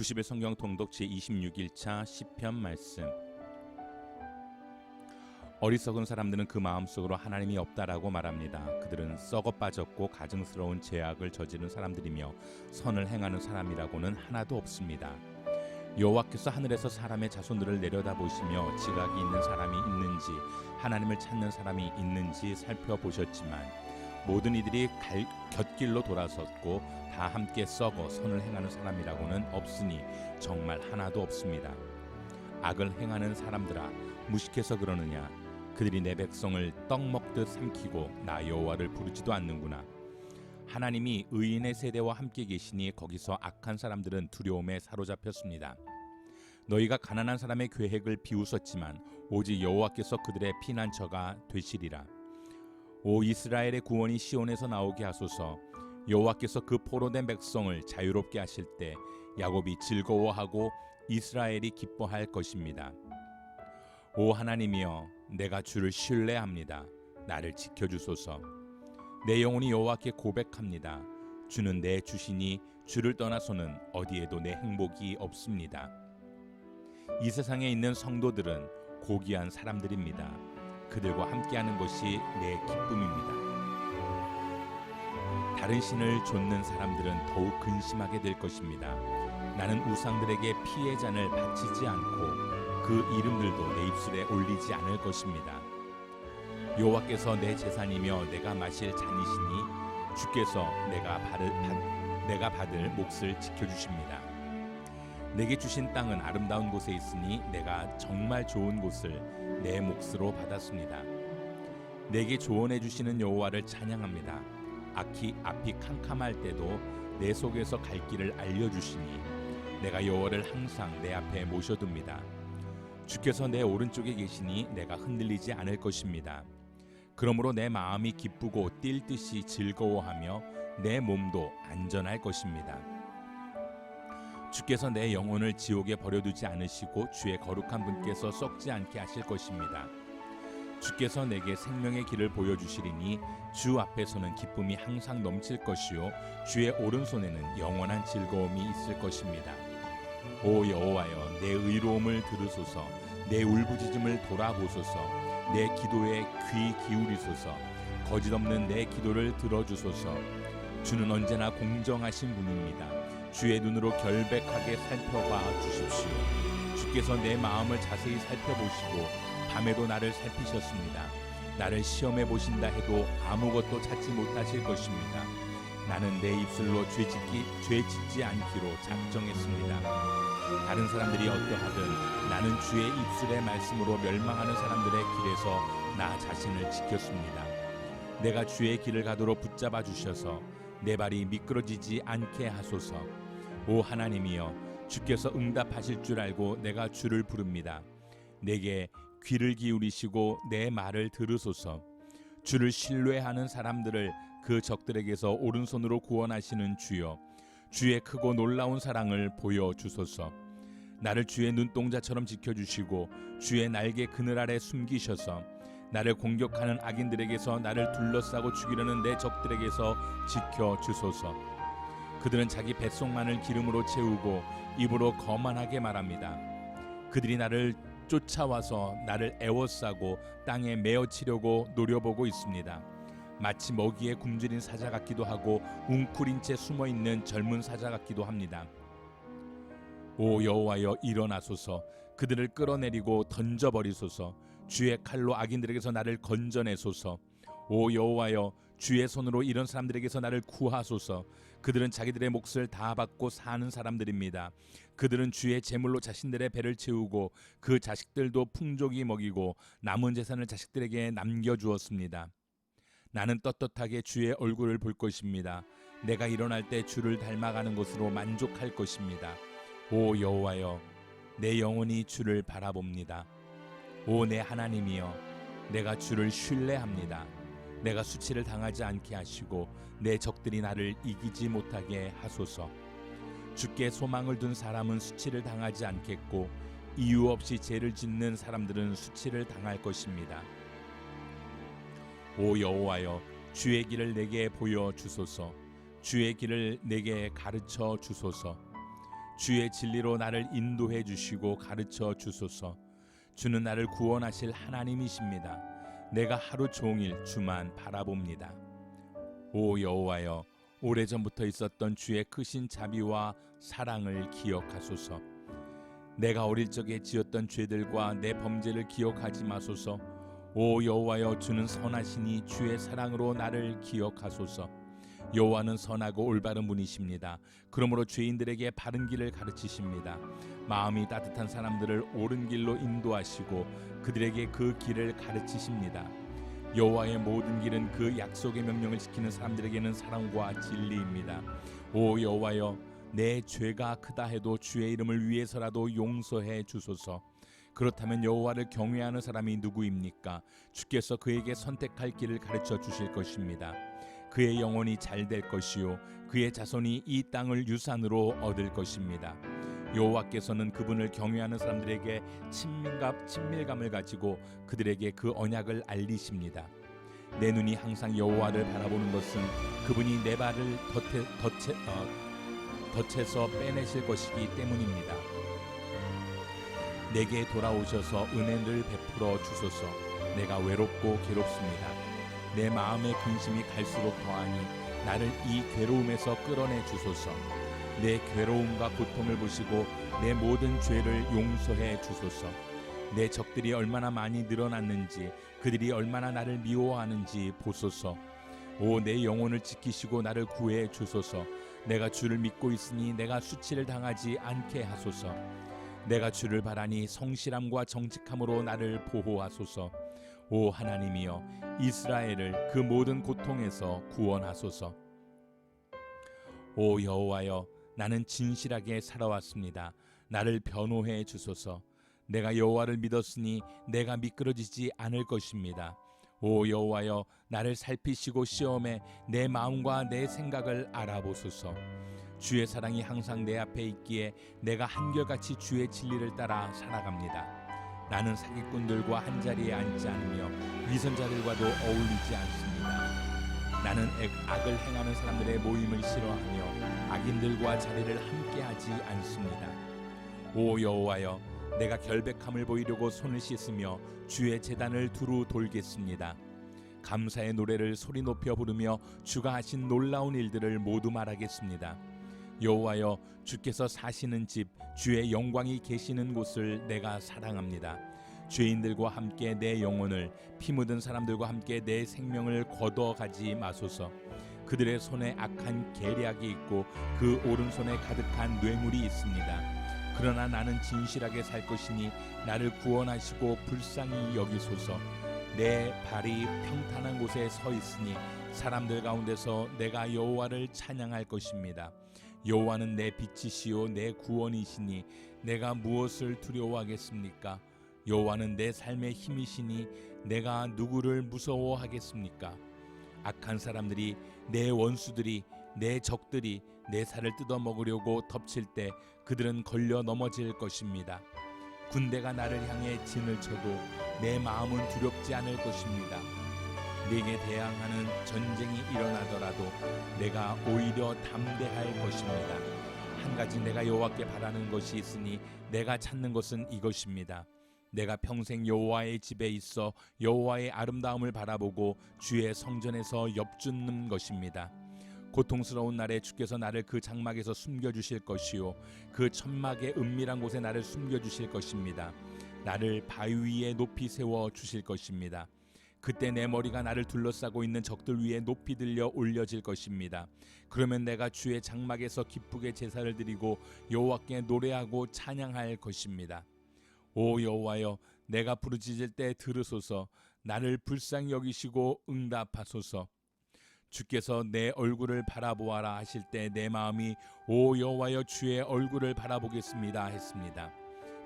90일 성경 통독 제26일차 시편 말씀. 어리석은 사람들은 그 마음속으로 하나님이 없다라고 말합니다. 그들은 썩어 빠졌고 가증스러운 죄악을 저지른 사람들이며 선을 행하는 사람이라고는 하나도 없습니다. 여호와께서 하늘에서 사람의 자손들을 내려다보시며 지각이 있는 사람이 있는지 하나님을 찾는 사람이 있는지 살펴보셨지만 모든 이들이 곁길로 돌아섰고 다 함께 썩어 선을 행하는 사람이라고는 없으니 정말 하나도 없습니다. 악을 행하는 사람들아, 무식해서 그러느냐? 그들이 내 백성을 떡 먹듯 삼키고 나 여호와를 부르지도 않는구나. 하나님이 의인의 세대와 함께 계시니 거기서 악한 사람들은 두려움에 사로잡혔습니다. 너희가 가난한 사람의 계획을 비웃었지만 오직 여호와께서 그들의 피난처가 되시리라. 오 이스라엘의 구원이 시온에서 나오게 하소서. 여호와께서 그 포로된 백성을 자유롭게 하실 때 야곱이 즐거워하고 이스라엘이 기뻐할 것입니다. 오 하나님이여, 내가 주를 신뢰합니다. 나를 지켜주소서. 내 영혼이 여호와께 고백합니다. 주는 내 주시니 주를 떠나서는 어디에도 내 행복이 없습니다. 이 세상에 있는 성도들은 고귀한 사람들입니다. 그들과 함께하는 것이 내 기쁨입니다. 다른 신을 좇는 사람들은 더욱 근심하게 될 것입니다. 나는 우상들에게 피의 잔을 바치지 않고 그 이름들도 내 입술에 올리지 않을 것입니다. 여호와께서 내 재산이며 내가 마실 잔이시니 주께서 내가 받을 몫을 지켜주십니다. 내게 주신 땅은 아름다운 곳에 있으니 내가 정말 좋은 곳을 내 몫으로 받았습니다. 내게 조언해 주시는 여호와를 찬양합니다. 앞이 캄캄할 때도 내 속에서 갈 길을 알려주시니 내가 여호와를 항상 내 앞에 모셔둡니다. 주께서 내 오른쪽에 계시니 내가 흔들리지 않을 것입니다. 그러므로 내 마음이 기쁘고 뛸 듯이 즐거워하며 내 몸도 안전할 것입니다. 주께서 내 영혼을 지옥에 버려두지 않으시고 주의 거룩한 분께서 썩지 않게 하실 것입니다. 주께서 내게 생명의 길을 보여주시리니 주 앞에서는 기쁨이 항상 넘칠 것이요 주의 오른손에는 영원한 즐거움이 있을 것입니다. 오 여호와여, 내 의로움을 들으소서. 내 울부짖음을 돌아보소서. 내 기도에 귀 기울이소서. 거짓없는 내 기도를 들어주소서. 주는 언제나 공정하신 분입니다. 주의 눈으로 결백하게 살펴봐 주십시오. 주께서 내 마음을 자세히 살펴보시고 밤에도 나를 살피셨습니다. 나를 시험해 보신다 해도 아무것도 찾지 못하실 것입니다. 나는 내 입술로 죄 짓지 않기로 작정했습니다. 다른 사람들이 어떠하든 나는 주의 입술의 말씀으로 멸망하는 사람들의 길에서 나 자신을 지켰습니다. 내가 주의 길을 가도록 붙잡아 주셔서 내 발이 미끄러지지 않게 하소서. 오 하나님이여, 주께서 응답하실 줄 알고 내가 주를 부릅니다. 내게 귀를 기울이시고 내 말을 들으소서. 주를 신뢰하는 사람들을 그 적들에게서 오른손으로 구원하시는 주여, 주의 크고 놀라운 사랑을 보여주소서. 나를 주의 눈동자처럼 지켜주시고 주의 날개 그늘 아래 숨기셔서 나를 공격하는 악인들에게서 나를 둘러싸고 죽이려는 내 적들에게서 지켜주소서. 그들은 자기 뱃속만을 기름으로 채우고 입으로 거만하게 말합니다. 그들이 나를 쫓아와서 나를 애워싸고 땅에 메어치려고 노려보고 있습니다. 마치 먹이에 굶주린 사자 같기도 하고 웅크린 채 숨어있는 젊은 사자 같기도 합니다. 오 여호와여, 일어나소서. 그들을 끌어내리고 던져버리소서. 주의 칼로 악인들에게서 나를 건져내소서. 오 여호와여, 주의 손으로 이런 사람들에게서 나를 구하소서. 그들은 자기들의 몫을 다 받고 사는 사람들입니다. 그들은 주의 재물로 자신들의 배를 채우고 그 자식들도 풍족히 먹이고 남은 재산을 자식들에게 남겨주었습니다. 나는 떳떳하게 주의 얼굴을 볼 것입니다. 내가 일어날 때 주를 닮아가는 것으로 만족할 것입니다. 오 여호와여, 내 영혼이 주를 바라봅니다. 오 내 하나님이여, 내가 주를 신뢰합니다. 내가 수치를 당하지 않게 하시고 내 적들이 나를 이기지 못하게 하소서. 주께 소망을 둔 사람은 수치를 당하지 않겠고 이유 없이 죄를 짓는 사람들은 수치를 당할 것입니다. 오 여호와여, 주의 길을 내게 보여주소서. 주의 길을 내게 가르쳐 주소서. 주의 진리로 나를 인도해 주시고 가르쳐 주소서. 주는 나를 구원하실 하나님이십니다. 내가 하루 종일 주만 바라봅니다. 오 여호와여, 오래전부터 있었던 주의 크신 자비와 사랑을 기억하소서. 내가 어릴 적에 지었던 죄들과 내 범죄를 기억하지 마소서. 오 여호와여, 주는 선하시니 주의 사랑으로 나를 기억하소서. 여호와는 선하고 올바른 분이십니다. 그러므로 죄인들에게 바른 길을 가르치십니다. 마음이 따뜻한 사람들을 옳은 길로 인도하시고 그들에게 그 길을 가르치십니다. 여호와의 모든 길은 그 약속의 명령을 지키는 사람들에게는 사랑과 진리입니다. 오 여호와여, 내 죄가 크다 해도 주의 이름을 위해서라도 용서해 주소서. 그렇다면 여호와를 경외하는 사람이 누구입니까? 주께서 그에게 선택할 길을 가르쳐 주실 것입니다. 그의 영혼이 잘 될 것이요 그의 자손이 이 땅을 유산으로 얻을 것입니다. 여호와께서는 그분을 경외하는 사람들에게 친밀감을 가지고 그들에게 그 언약을 알리십니다. 내 눈이 항상 여호와를 바라보는 것은 그분이 내 발을 덫에서 빼내실 것이기 때문입니다. 내게 돌아오셔서 은혜를 베풀어 주소서. 내가 외롭고 괴롭습니다. 내 마음의 근심이 갈수록 더하니 나를 이 괴로움에서 끌어내 주소서. 내 괴로움과 고통을 보시고 내 모든 죄를 용서해 주소서. 내 적들이 얼마나 많이 늘어났는지 그들이 얼마나 나를 미워하는지 보소서. 오 내 영혼을 지키시고 나를 구해 주소서. 내가 주를 믿고 있으니 내가 수치를 당하지 않게 하소서. 내가 주를 바라니 성실함과 정직함으로 나를 보호하소서. 오 하나님이여, 이스라엘을 그 모든 고통에서 구원하소서. 오 여호와여, 나는 진실하게 살아왔습니다. 나를 변호해 주소서. 내가 여호와를 믿었으니 내가 미끄러지지 않을 것입니다. 오 여호와여, 나를 살피시고 시험해 내 마음과 내 생각을 알아보소서. 주의 사랑이 항상 내 앞에 있기에 내가 한결같이 주의 진리를 따라 살아갑니다. 나는 사기꾼들과 한자리에 앉지 않으며 위선자들과도 어울리지 않습니다. 나는 악을 행하는 사람들의 모임을 싫어하며 악인들과 자리를 함께하지 않습니다. 오 여호와여, 내가 결백함을 보이려고 손을 씻으며 주의 제단을 두루 돌겠습니다. 감사의 노래를 소리 높여 부르며 주가 하신 놀라운 일들을 모두 말하겠습니다. 여호와여, 주께서 사시는 집, 주의 영광이 계시는 곳을 내가 사랑합니다. 죄인들과 함께 내 영혼을, 피 묻은 사람들과 함께 내 생명을 걷어가지 마소서. 그들의 손에 악한 계략이 있고 그 오른손에 가득한 뇌물이 있습니다. 그러나 나는 진실하게 살 것이니 나를 구원하시고 불쌍히 여기소서. 내 발이 평탄한 곳에 서 있으니 사람들 가운데서 내가 여호와를 찬양할 것입니다. 여호와는 내 빛이시요 내 구원이시니 내가 무엇을 두려워하겠습니까? 여호와는 내 삶의 힘이시니 내가 누구를 무서워하겠습니까? 악한 사람들이, 내 원수들이, 내 적들이 내 살을 뜯어먹으려고 덮칠 때 그들은 걸려 넘어질 것입니다. 군대가 나를 향해 진을 쳐도 내 마음은 두렵지 않을 것입니다. 내게 대항하는 전쟁이 일어나더라도 내가 오히려 담대할 것입니다. 한 가지 내가 여호와께 바라는 것이 있으니 내가 찾는 것은 이것입니다. 내가 평생 여호와의 집에 있어 여호와의 아름다움을 바라보고 주의 성전에서 엽줍는 것입니다. 고통스러운 날에 주께서 나를 그 장막에서 숨겨주실 것이요 그 천막의 은밀한 곳에 나를 숨겨주실 것입니다. 나를 바위 위에 높이 세워 주실 것입니다. 그때 내 머리가 나를 둘러싸고 있는 적들 위에 높이 들려 올려질 것입니다. 그러면 내가 주의 장막에서 기쁘게 제사를 드리고 여호와께 노래하고 찬양할 것입니다. 오 여호와여, 내가 부르짖을 때 들으소서. 나를 불쌍히 여기시고 응답하소서. 주께서 내 얼굴을 바라보아라 하실 때 내 마음이 오 여호와여, 주의 얼굴을 바라보겠습니다 했습니다.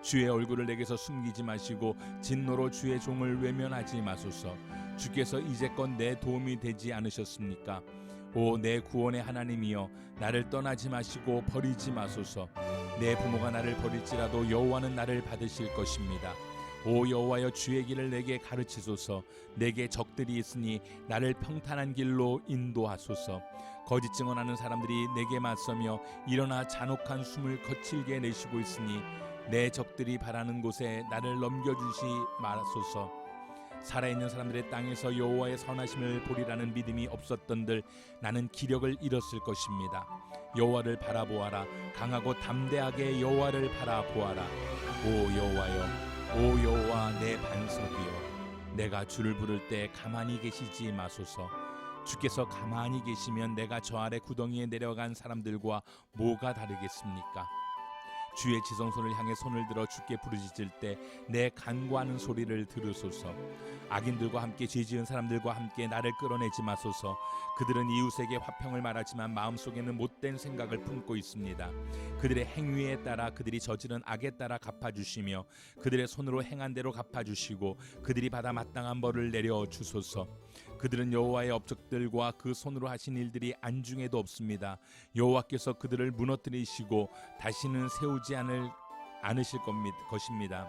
주의 얼굴을 내게서 숨기지 마시고 진노로 주의 종을 외면하지 마소서. 주께서 이제껏 내 도움이 되지 않으셨습니까? 오 내 구원의 하나님이여, 나를 떠나지 마시고 버리지 마소서. 내 부모가 나를 버릴지라도 여호와는 나를 받으실 것입니다. 오 여호와여, 주의 길을 내게 가르치소서. 내게 적들이 있으니 나를 평탄한 길로 인도하소서. 거짓 증언하는 사람들이 내게 맞서며 일어나 잔혹한 숨을 거칠게 내쉬고 있으니 내 적들이 바라는 곳에 나를 넘겨주시 말소서. 살아있는 사람들의 땅에서 여호와의 선하심을 보리라는 믿음이 없었던들 나는 기력을 잃었을 것입니다. 여호와를 바라보아라. 강하고 담대하게 여호와를 바라보아라. 오 여호와여, 오 여호와 내 반석이여, 내가 주를 부를 때 가만히 계시지 마소서. 주께서 가만히 계시면 내가 저 아래 구덩이에 내려간 사람들과 뭐가 다르겠습니까? 주의 지성소를 향해 손을 들어 주께 부르짖을 때 내 간구하는 소리를 들으소서. 악인들과 함께 죄지은 사람들과 함께 나를 끌어내지 마소서. 그들은 이웃에게 화평을 말하지만 마음속에는 못된 생각을 품고 있습니다. 그들의 행위에 따라 그들이 저지른 악에 따라 갚아주시며 그들의 손으로 행한 대로 갚아주시고 그들이 받아 마땅한 벌을 내려주소서. 그들은 여호와의 업적들과 그 손으로 하신 일들이 안중에도 없습니다. 여호와께서 그들을 무너뜨리시고 다시는 세우지 않으실 것입니다.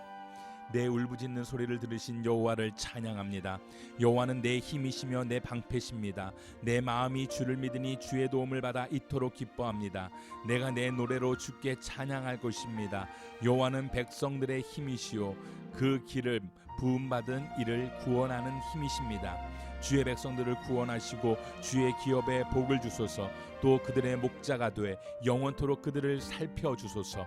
내 울부짖는 소리를 들으신 여호와를 찬양합니다. 여호와는 내 힘이시며 내 방패십니다. 내 마음이 주를 믿으니 주의 도움을 받아 이토록 기뻐합니다. 내가 내 노래로 주께 찬양할 것입니다. 여호와는 백성들의 힘이시오 그 길을 부음받은 이를 구원하는 힘이십니다. 주의 백성들을 구원하시고 주의 기업에 복을 주소서. 또 그들의 목자가 돼 영원토록 그들을 살펴주소서.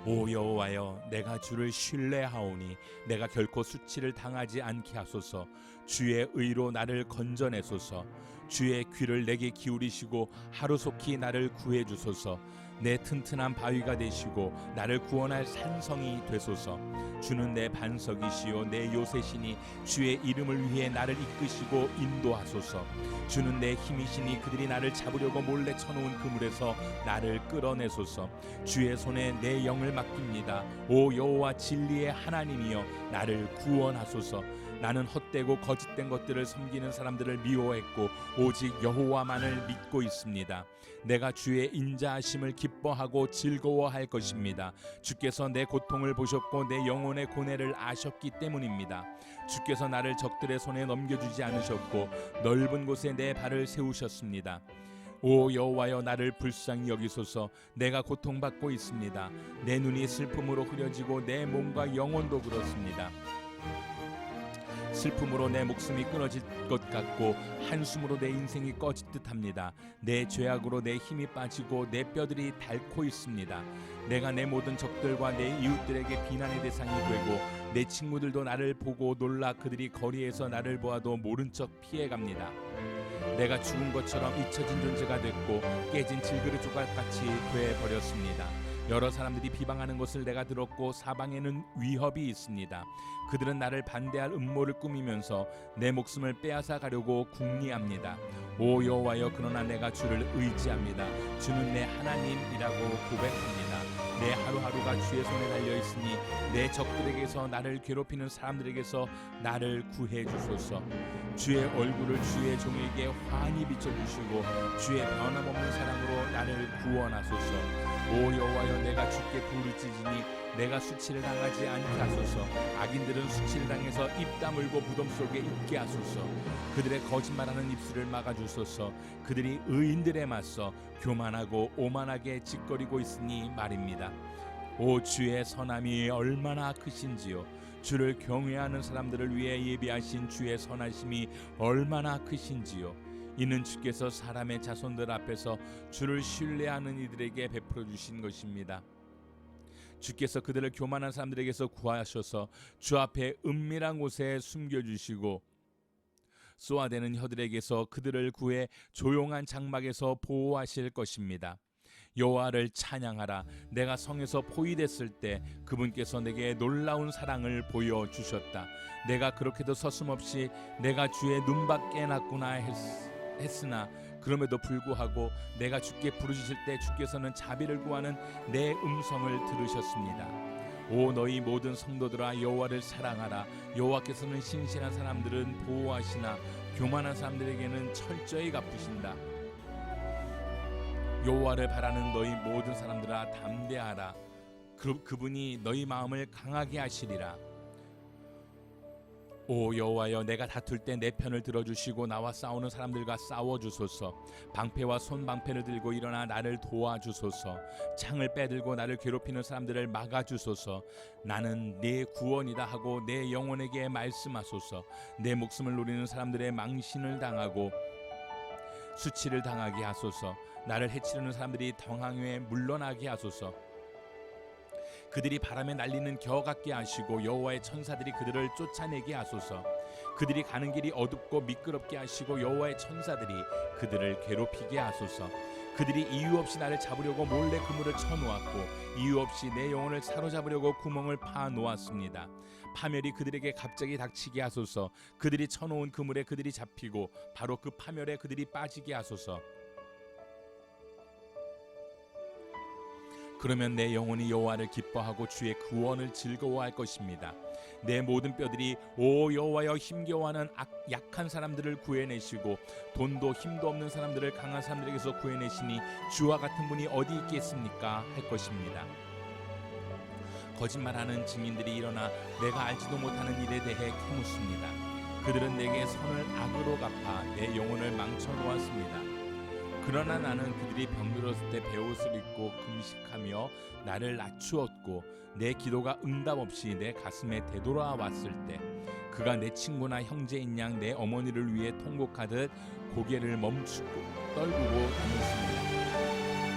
오 여호와여, 내가 주를 신뢰하오니 내가 결코 수치를 당하지 않게 하소서. 주의 의로 나를 건져내소서. 주의 귀를 내게 기울이시고 하루속히 나를 구해주소서. 내 튼튼한 바위가 되시고 나를 구원할 산성이 되소서. 주는 내 반석이시요 내 요새시니 주의 이름을 위해 나를 이끄시고 인도하소서. 주는 내 힘이시니 그들이 나를 잡으려고 몰래 쳐놓은 그물에서 나를 끌어내소서. 주의 손에 내 영을 맡깁니다. 오 여호와 진리의 하나님이여, 나를 구원하소서. 나는 헛되고 거짓된 것들을 섬기는 사람들을 미워했고 오직 여호와만을 믿고 있습니다. 내가 주의 인자하심을 기뻐하고 즐거워할 것입니다. 주께서 내 고통을 보셨고 내 영혼의 고뇌를 아셨기 때문입니다. 주께서 나를 적들의 손에 넘겨주지 않으셨고 넓은 곳에 내 발을 세우셨습니다. 오 여호와여, 나를 불쌍히 여기소서. 내가 고통받고 있습니다. 내 눈이 슬픔으로 흐려지고 내 몸과 영혼도 그렇습니다. 슬픔으로 내 목숨이 끊어질 것 같고 한숨으로 내 인생이 꺼질 듯합니다. 내 죄악으로 내 힘이 빠지고 내 뼈들이 닳고 있습니다. 내가 내 모든 적들과 내 이웃들에게 비난의 대상이 되고 내 친구들도 나를 보고 놀라 그들이 거리에서 나를 보아도 모른 척 피해갑니다. 내가 죽은 것처럼 잊혀진 존재가 됐고 깨진 질그릇 조각같이 돼버렸습니다. 여러 사람들이 비방하는 것을 내가 들었고 사방에는 위협이 있습니다. 그들은 나를 반대할 음모를 꾸미면서 내 목숨을 빼앗아 가려고 궁리합니다. 오 여호와여, 그러나 내가 주를 의지합니다. 주는 내 하나님이라고 고백합니다. 내 하루하루가 주의 손에 달려있으니 내 적들에게서 나를 괴롭히는 사람들에게서 나를 구해 주소서. 주의 얼굴을 주의 종에게 환히 비춰주시고 주의 변함없는 사랑으로 나를 구원하소서. 오 여호와여, 내가 주께 부르짖으니 내가 수치를 당하지 않게 하소서. 악인들은 수치를 당해서 입 다물고 무덤 속에 있게 하소서. 그들의 거짓말하는 입술을 막아주소서. 그들이 의인들에 맞서 교만하고 오만하게 짓거리고 있으니 말입니다. 오 주의 선함이 얼마나 크신지요. 주를 경외하는 사람들을 위해 예비하신 주의 선하심이 얼마나 크신지요. 이는 주께서 사람의 자손들 앞에서 주를 신뢰하는 이들에게 베풀어 주신 것입니다. 주께서 그들을 교만한 사람들에게서 구하셔서 주 앞에 은밀한 곳에 숨겨주시고 쏘아대는 혀들에게서 그들을 구해 조용한 장막에서 보호하실 것입니다. 여호와를 찬양하라. 내가 성에서 포위됐을 때 그분께서 내게 놀라운 사랑을 보여주셨다. 내가 그렇게도 서슴없이 내가 주의 눈밖에 났구나 했으나 그럼에도 불구하고 내가 주께 부르짖을 때 주께서는 자비를 구하는 내 음성을 들으셨습니다. 오 너희 모든 성도들아, 여호와를 사랑하라. 여호와께서는 신실한 사람들은 보호하시나 교만한 사람들에게는 철저히 갚으신다. 여호와를 바라는 너희 모든 사람들아, 담대하라. 그분이 너희 마음을 강하게 하시리라. 오 여호와여, 내가 다툴 때 내 편을 들어주시고 나와 싸우는 사람들과 싸워주소서. 방패와 손방패를 들고 일어나 나를 도와주소서. 창을 빼들고 나를 괴롭히는 사람들을 막아주소서. 나는 내 구원이다 하고 내 영혼에게 말씀하소서. 내 목숨을 노리는 사람들의 망신을 당하고 수치를 당하게 하소서. 나를 해치려는 사람들이 당황해 물러나게 하소서. 그들이 바람에 날리는 겨 같게 하시고 여호와의 천사들이 그들을 쫓아내게 하소서. 그들이 가는 길이 어둡고 미끄럽게 하시고 여호와의 천사들이 그들을 괴롭히게 하소서. 그들이 이유 없이 나를 잡으려고 몰래 그물을 쳐놓았고 이유 없이 내 영혼을 사로잡으려고 구멍을 파 놓았습니다. 파멸이 그들에게 갑자기 닥치게 하소서. 그들이 쳐놓은 그물에 그들이 잡히고 바로 그 파멸에 그들이 빠지게 하소서. 그러면 내 영혼이 여호와를 기뻐하고 주의 구원을 즐거워할 것입니다. 내 모든 뼈들이 오 여호와여 힘겨워하는 약한 사람들을 구해내시고 돈도 힘도 없는 사람들을 강한 사람들에게서 구해내시니 주와 같은 분이 어디 있겠습니까? 할 것입니다. 거짓말하는 증인들이 일어나 내가 알지도 못하는 일에 대해 캐묻습니다. 그들은 내게 선을 악으로 갚아 내 영혼을 망쳐놓았습니다. 그러나 나는 그들이 병들었을 때 베옷을 입고 금식하며 나를 낮추었고 내 기도가 응답 없이 내 가슴에 되돌아왔을 때 그가 내 친구나 형제인 양 내 어머니를 위해 통곡하듯 고개를 멈추고 떨구고 다녔습니다.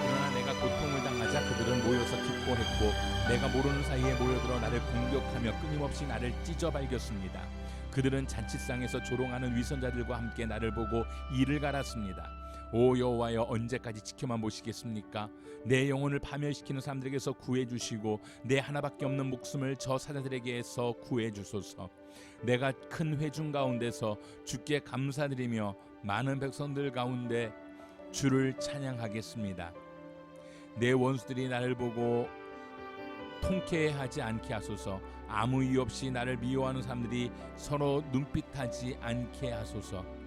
그러나 내가 고통을 당하자 그들은 모여서 기뻐했고 내가 모르는 사이에 모여들어 나를 공격하며 끊임없이 나를 찢어발겼습니다. 그들은 잔치상에서 조롱하는 위선자들과 함께 나를 보고 이를 갈았습니다. 오 여호와여, 언제까지 지켜만 보시겠습니까? 내 영혼을 파멸시키는 사람들에게서 구해주시고 내 하나밖에 없는 목숨을 저 사자들에게서 구해주소서. 내가 큰 회중 가운데서 주께 감사드리며 많은 백성들 가운데 주를 찬양하겠습니다. 내 원수들이 나를 보고 통쾌하지 않게 하소서. 아무 이유 없이 나를 미워하는 사람들이 서로 눈빛하지 않게 하소서.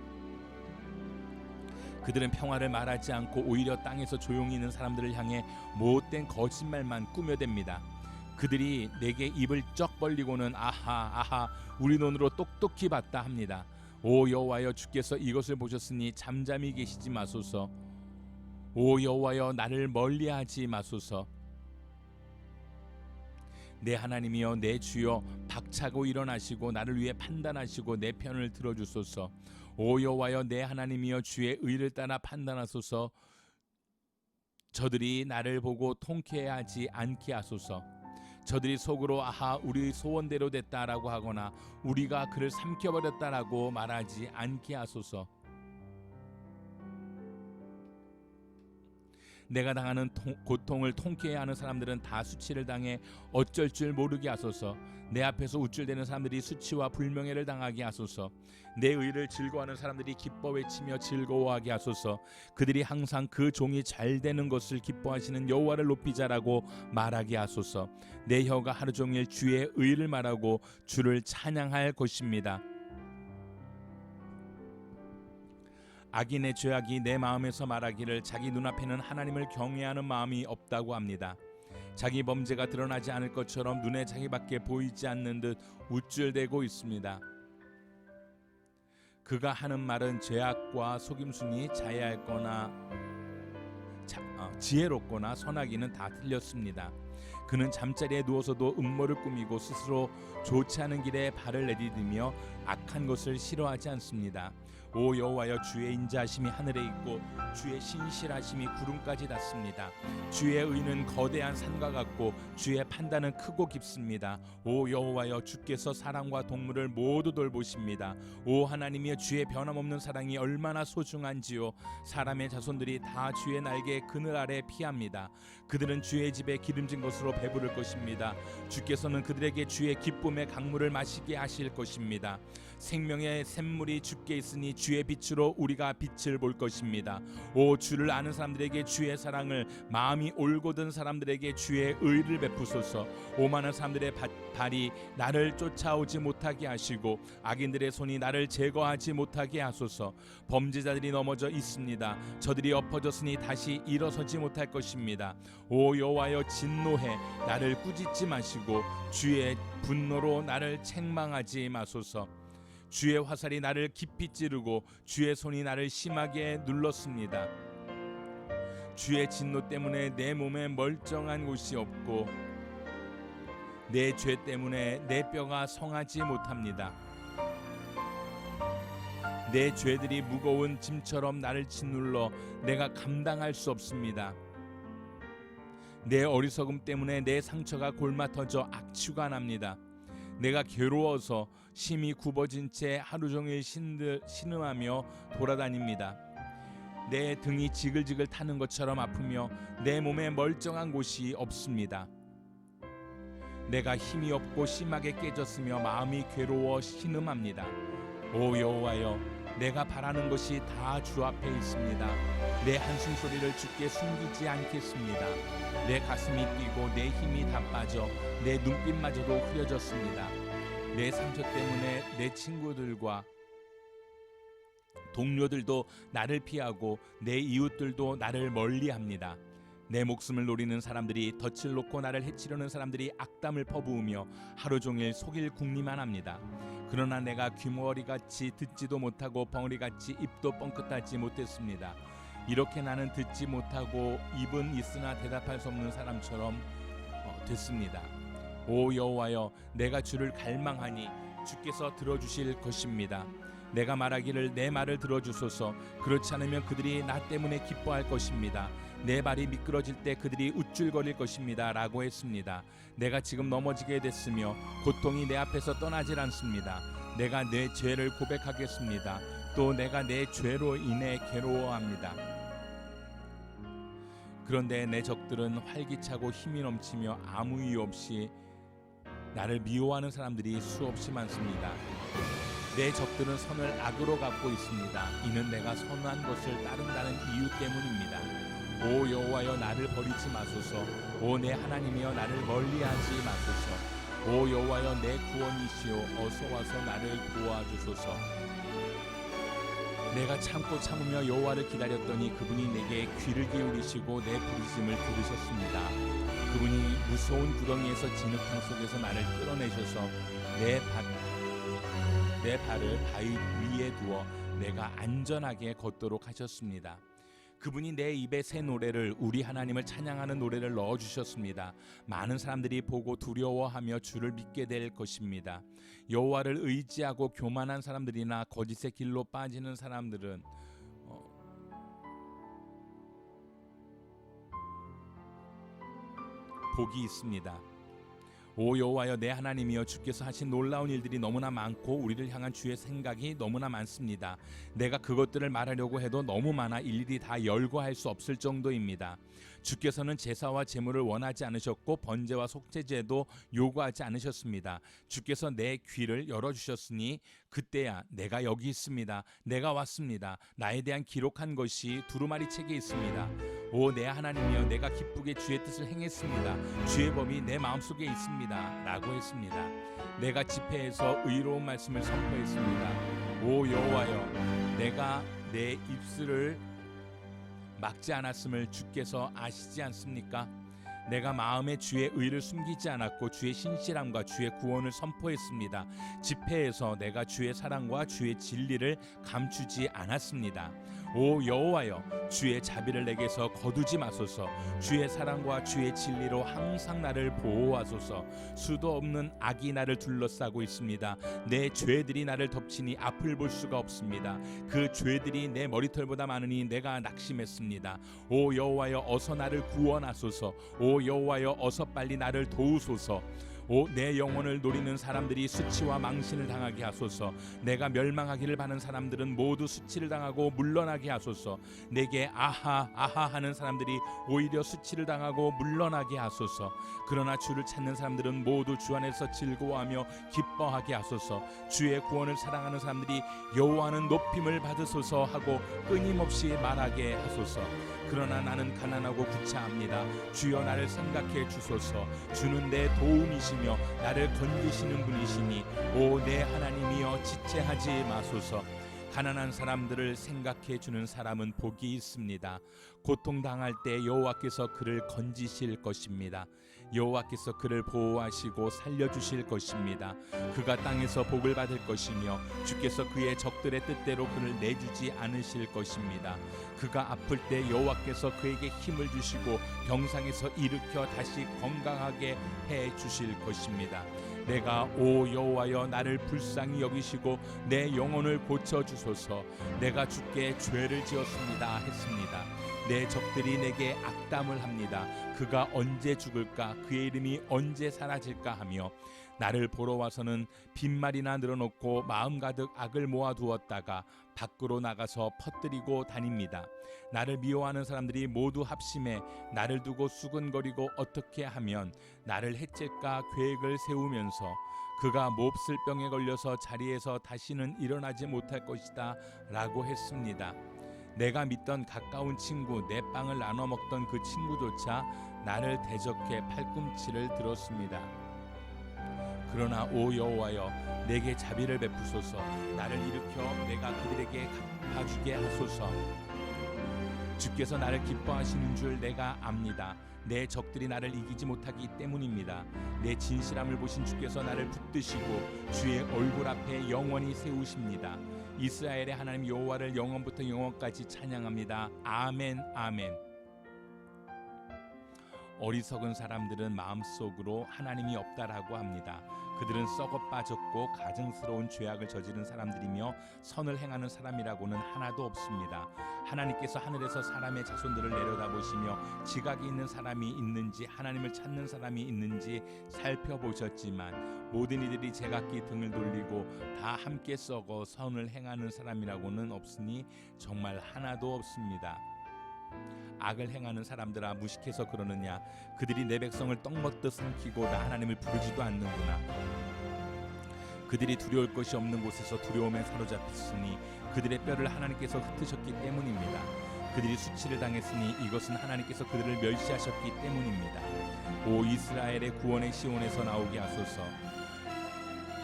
그들은 평화를 말하지 않고 오히려 땅에서 조용히 있는 사람들을 향해 못된 거짓말만 꾸며댑니다. 그들이 내게 입을 쩍 벌리고는 아하 우리 눈으로 똑똑히 봤다 합니다. 오 여호와여, 주께서 이것을 보셨으니 잠잠히 계시지 마소서. 오 여호와여, 나를 멀리하지 마소서. 내 하나님이여, 내 주여, 박차고 일어나시고 나를 위해 판단하시고 내 편을 들어주소서. 오 여호와여, 내 하나님이여, 주의 의를 따라 판단하소서. 저들이 나를 보고 통쾌하지 않게 하소서. 저들이 속으로 아하 우리 소원대로 됐다라고 하거나 우리가 그를 삼켜버렸다라고 말하지 않게 하소서. 내가 당하는 고통을 통쾌해하는 사람들은 다 수치를 당해 어쩔 줄 모르게 하소서. 내 앞에서 우쭐대는 사람들이 수치와 불명예를 당하게 하소서. 내 의를 즐거워하는 사람들이 기뻐 외치며 즐거워하게 하소서. 그들이 항상 그 종이 잘 되는 것을 기뻐하시는 여호와를 높이자라고 말하게 하소서. 내 혀가 하루 종일 주의 의를 말하고 주를 찬양할 것입니다. 악인의 죄악이 내 마음에서 말하기를 자기 눈앞에는 하나님을 경외하는 마음이 없다고 합니다. 자기 범죄가 드러나지 않을 것처럼 눈에 자기밖에 보이지 않는 듯 우쭐대고 있습니다. 그가 하는 말은 죄악과 속임수니 지혜롭거나 선하기는 다 틀렸습니다. 그는 잠자리에 누워서도 음모를 꾸미고 스스로 좋지 않은 길에 발을 내디디며 악한 것을 싫어하지 않습니다. 오 여호와여, 주의 인자하심이 하늘에 있고 주의 신실하심이 구름까지 닿습니다. 주의 의는 거대한 산과 같고 주의 판단은 크고 깊습니다. 오 여호와여, 주께서 사람과 동물을 모두 돌보십니다. 오 하나님이여, 주의 변함없는 사랑이 얼마나 소중한지요. 사람의 자손들이 다 주의 날개 그늘 아래 피합니다. 그들은 주의 집에 기름진 것으로 배부를 것입니다. 주께서는 그들에게 주의 기쁨의 강물을 마시게 하실 것입니다. 생명의 샘물이 주께 있으니 주의 빛으로 우리가 빛을 볼 것입니다. 오 주를 아는 사람들에게 주의 사랑을, 마음이 올곧은 사람들에게 주의 의를 베푸소서. 오만한 사람들의 발이 나를 쫓아오지 못하게 하시고 악인들의 손이 나를 제거하지 못하게 하소서. 범죄자들이 넘어져 있습니다. 저들이 엎어졌으니 다시 일어서지 못할 것입니다. 오 여호와여, 진노해 나를 꾸짖지 마시고 주의 분노로 나를 책망하지 마소서. 주의 화살이 나를 깊이 찌르고 주의 손이 나를 심하게 눌렀습니다. 주의 진노 때문에 내 몸에 멀쩡한 곳이 없고 내 죄 때문에 내 뼈가 성하지 못합니다. 내 죄들이 무거운 짐처럼 나를 짓눌러 내가 감당할 수 없습니다. 내 어리석음 때문에 내 상처가 골마 터져 악취가 납니다. 내가 괴로워서 심히 굽어진 채 하루 종일 신음하며 돌아다닙니다. 내 등이 지글지글 타는 것처럼 아프며 내 몸에 멀쩡한 곳이 없습니다. 내가 힘이 없고 심하게 깨졌으며 마음이 괴로워 신음합니다. 오 여호와여, 내가 바라는 것이 다 주 앞에 있습니다. 내 한숨 소리를 주께 숨기지 않겠습니다. 내 가슴이 뛰고 내 힘이 다 빠져 내 눈빛마저도 흐려졌습니다. 내 상처 때문에 내 친구들과 동료들도 나를 피하고 내 이웃들도 나를 멀리합니다. 내 목숨을 노리는 사람들이, 덫을 놓고 나를 해치려는 사람들이 악담을 퍼부으며 하루 종일 속일 궁리만 합니다. 그러나 내가 귀머거리같이 듣지도 못하고 벙어리같이 입도 뻥끗하지 못했습니다. 이렇게 나는 듣지 못하고 입은 있으나 대답할 수 없는 사람처럼 됐습니다. 오 여호와여, 내가 주를 갈망하니 주께서 들어주실 것입니다. 내가 말하기를 내 말을 들어주소서. 그렇지 않으면 그들이 나 때문에 기뻐할 것입니다. 내 발이 미끄러질 때 그들이 우쭐거릴 것입니다 라고 했습니다. 내가 지금 넘어지게 됐으며 고통이 내 앞에서 떠나질 않습니다. 내가 내 죄를 고백하겠습니다. 또 내가 내 죄로 인해 괴로워합니다. 그런데 내 적들은 활기차고 힘이 넘치며 아무 이유 없이 나를 미워하는 사람들이 수없이 많습니다. 내 적들은 선을 악으로 갚고 있습니다. 이는 내가 선한 것을 따른다는 이유 때문입니다. 오 여호와여, 나를 버리지 마소서. 오 내 하나님이여, 나를 멀리하지 마소서. 오 여호와여, 내 구원이시오, 어서 와서 나를 도와주소서. 내가 참고 참으며 여호와를 기다렸더니 그분이 내게 귀를 기울이시고 내 부르심을 들으셨습니다. 그분이 무서운 구덩이에서 진흙탕 속에서 나를 끌어내셔서 내 발을 바위 위에 두어 내가 안전하게 걷도록 하셨습니다. 그분이 내 입에 새 노래를, 우리 하나님을 찬양하는 노래를 넣어주셨습니다. 많은 사람들이 보고 두려워하며 주를 믿게 될 것입니다. 여호와를 의지하고 교만한 사람들이나 거짓의 길로 빠지는 사람들은 복이 있습니다. 오 여호와여, 내 하나님이여, 주께서 하신 놀라운 일들이 너무나 많고 우리를 향한 주의 생각이 너무나 많습니다. 내가 그것들을 말하려고 해도 너무 많아 일일이 다 열거할 수 없을 정도입니다. 주께서는 제사와 제물을 원하지 않으셨고 번제와 속죄제도 요구하지 않으셨습니다. 주께서 내 귀를 열어주셨으니 그때야 내가 여기 있습니다. 내가 왔습니다. 나에 대한 기록한 것이 두루마리 책에 있습니다. 오 내 하나님이여, 내가 기쁘게 주의 뜻을 행했습니다. 주의 법이 내 마음속에 있습니다 라고 했습니다. 내가 집회에서 의로운 말씀을 선포했습니다. 오 여호와여, 내가 내 입술을 막지 않았음을 주께서 아시지 않습니까? 내가 마음에 주의 의를 숨기지 않았고 주의 신실함과 주의 구원을 선포했습니다. 집회에서 내가 주의 사랑과 주의 진리를 감추지 않았습니다. 오 여호와여, 주의 자비를 내게서 거두지 마소서. 주의 사랑과 주의 진리로 항상 나를 보호하소서. 수도 없는 악이 나를 둘러싸고 있습니다. 내 죄들이 나를 덮치니 앞을 볼 수가 없습니다. 그 죄들이 내 머리털보다 많으니 내가 낙심했습니다. 오 여호와여, 어서 나를 구원하소서. 오 여호와여, 어서 빨리 나를 도우소서. 오 내 영혼을 노리는 사람들이 수치와 망신을 당하게 하소서. 내가 멸망하기를 바라는 사람들은 모두 수치를 당하고 물러나게 하소서. 내게 아하 아하 하는 사람들이 오히려 수치를 당하고 물러나게 하소서. 그러나 주를 찾는 사람들은 모두 주 안에서 즐거워하며 기뻐하게 하소서. 주의 구원을 사랑하는 사람들이 여호와는 높임을 받으소서 하고 끊임없이 말하게 하소서. 그러나 나는 가난하고 구차합니다. 주여 나를 생각해 주소서. 주는 내 도움이시며 나를 건지시는 분이시니 오 내 하나님이여 지체하지 마소서. 가난한 사람들을 생각해 주는 사람은 복이 있습니다. 고통당할 때 여호와께서 그를 건지실 것입니다. 여호와께서 그를 보호하시고 살려주실 것입니다. 그가 땅에서 복을 받을 것이며 주께서 그의 적들의 뜻대로 그를 내주지 않으실 것입니다. 그가 아플 때 여호와께서 그에게 힘을 주시고 병상에서 일으켜 다시 건강하게 해 주실 것입니다. 내가 오 여호와여 나를 불쌍히 여기시고 내 영혼을 고쳐주소서. 내가 주께 죄를 지었습니다 했습니다. 내 적들이 내게 악담을 합니다. 그가 언제 죽을까? 그의 이름이 언제 사라질까 하며 나를 보러 와서는 빈말이나 늘어놓고 마음 가득 악을 모아두었다가 밖으로 나가서 퍼뜨리고 다닙니다. 나를 미워하는 사람들이 모두 합심해 나를 두고 수근거리고 어떻게 하면 나를 해칠까 계획을 세우면서 그가 몹쓸 병에 걸려서 자리에서 다시는 일어나지 못할 것이다 라고 했습니다. 내가 믿던 가까운 친구, 내 빵을 나눠 먹던 그 친구조차 나를 대적해 팔꿈치를 들었습니다. 그러나 오 여호와여 내게 자비를 베푸소서. 나를 일으켜 내가 그들에게 갚아주게 하소서. 주께서 나를 기뻐하시는 줄 내가 압니다. 내 적들이 나를 이기지 못하기 때문입니다. 내 진실함을 보신 주께서 나를 붙드시고 주의 얼굴 앞에 영원히 세우십니다. 이스라엘의 하나님 여호와를 영원부터 영원까지 찬양합니다. 아멘 아멘. 어리석은 사람들은 마음속으로 하나님이 없다라고 합니다. 그들은 썩어 빠졌고 가증스러운 죄악을 저지른 사람들이며 선을 행하는 사람이라고는 하나도 없습니다. 하나님께서 하늘에서 사람의 자손들을 내려다보시며 지각이 있는 사람이 있는지 하나님을 찾는 사람이 있는지 살펴보셨지만 모든 이들이 제각기 등을 돌리고 다 함께 썩어 선을 행하는 사람이라고는 없으니 정말 하나도 없습니다. 악을 행하는 사람들아 무식해서 그러느냐? 그들이 내 백성을 떡 먹듯 삼키고 나 하나님을 부르지도 않는구나. 그들이 두려울 것이 없는 곳에서 두려움에 사로잡혔으니 그들의 뼈를 하나님께서 흩으셨기 때문입니다. 그들이 수치를 당했으니 이것은 하나님께서 그들을 멸시하셨기 때문입니다. 오 이스라엘의 구원의 시온에서 나오게 하소서.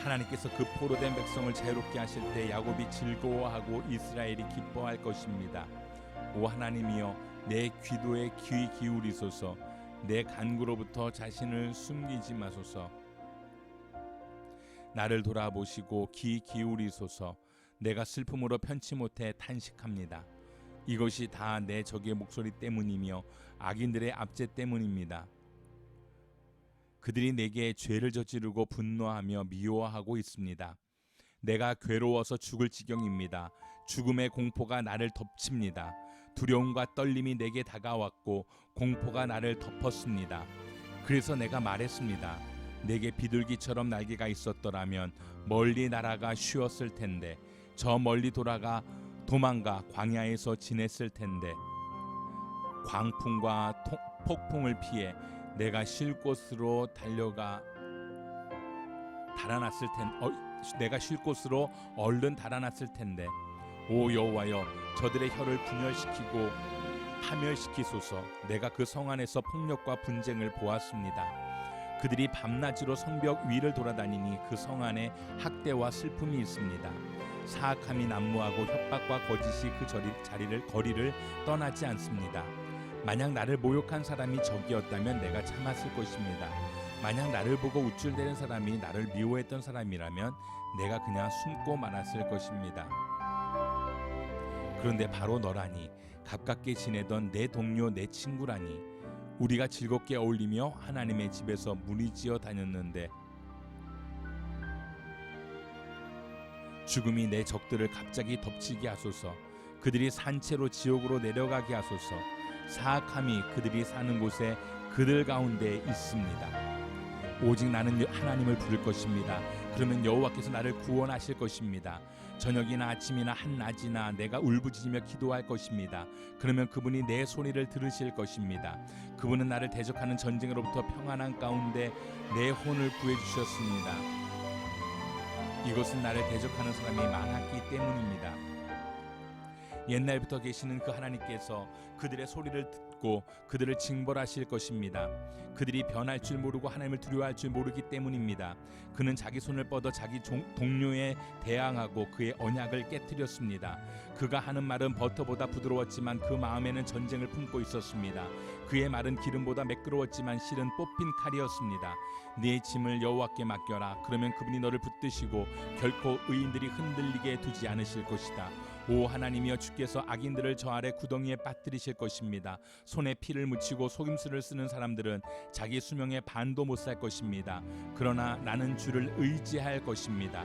하나님께서 그 포로된 백성을 자유롭게 하실 때 야곱이 즐거워하고 이스라엘이 기뻐할 것입니다. 오 하나님이여 내 기도에 귀 기울이소서. 내 간구로부터 자신을 숨기지 마소서. 나를 돌아보시고 귀 기울이소서. 내가 슬픔으로 편치 못해 탄식합니다. 이것이 다 내 적의 목소리 때문이며 악인들의 압제 때문입니다. 그들이 내게 죄를 저지르고 분노하며 미워하고 있습니다. 내가 괴로워서 죽을 지경입니다. 죽음의 공포가 나를 덮칩니다. 두려움과 떨림이 내게 다가왔고 공포가 나를 덮었습니다. 그래서 내가 말했습니다. 내게 비둘기처럼 날개가 있었더라면 멀리 날아가 쉬었을 텐데 저 멀리 도망가 광야에서 지냈을 텐데 광풍과 폭풍을 피해 내가 쉴 곳으로 내가 쉴 곳으로 얼른 달아났을 텐데 오 여호와여 저들의 혀를 분열시키고 파멸시키소서. 내가 그 성 안에서 폭력과 분쟁을 보았습니다. 그들이 밤낮으로 성벽 위를 돌아다니니 그 성 안에 학대와 슬픔이 있습니다. 사악함이 난무하고 협박과 거짓이 그 거리를 떠나지 않습니다. 만약 나를 모욕한 사람이 적이었다면 내가 참았을 것입니다. 만약 나를 보고 우쭐대는 사람이 나를 미워했던 사람이라면 내가 그냥 숨고 말았을 것입니다. 그런데 바로 너라니, 가깝게 지내던 내 동료, 내 친구라니, 우리가 즐겁게 어울리며 하나님의 집에서 무리지어 다녔는데 죽음이 내 적들을 갑자기 덮치게 하소서. 그들이 산채로 지옥으로 내려가게 하소서. 사악함이 그들이 사는 곳에 그들 가운데 있습니다. 오직 나는 하나님을 부를 것입니다. 그러면 여호와께서 나를 구원하실 것입니다. 저녁이나 아침이나 한낮이나 내가 울부짖으며 기도할 것입니다. 그러면 그분이 내 소리를 들으실 것입니다. 그분은 나를 대적하는 전쟁으로부터 평안한 가운데 내 혼을 구해주셨습니다. 이것은 나를 대적하는 사람이 많았기 때문입니다. 옛날부터 계시는 그 하나님께서 그들의 소리를 듣고 그들을 징벌하실 것입니다. 그들이 변할 줄 모르고 하나님을 두려워할 줄 모르기 때문입니다. 그는 자기 손을 뻗어 자기 동료에 대항하고 그의 언약을 깨뜨렸습니다. 그가 하는 말은 버터보다 부드러웠지만 그 마음에는 전쟁을 품고 있었습니다. 그의 말은 기름보다 매끄러웠지만 실은 뽑힌 칼이었습니다. 네 짐을 여호와께 맡겨라. 그러면 그분이 너를 붙드시고 결코 의인들이 흔들리게 두지 않으실 것이다. 오 하나님이여, 주께서 악인들을 저 아래 구덩이에 빠뜨리실 것입니다. 손에 피를 묻히고 속임수를 쓰는 사람들은 자기 수명의 반도 못 살 것입니다. 그러나 나는 주를 의지할 것입니다.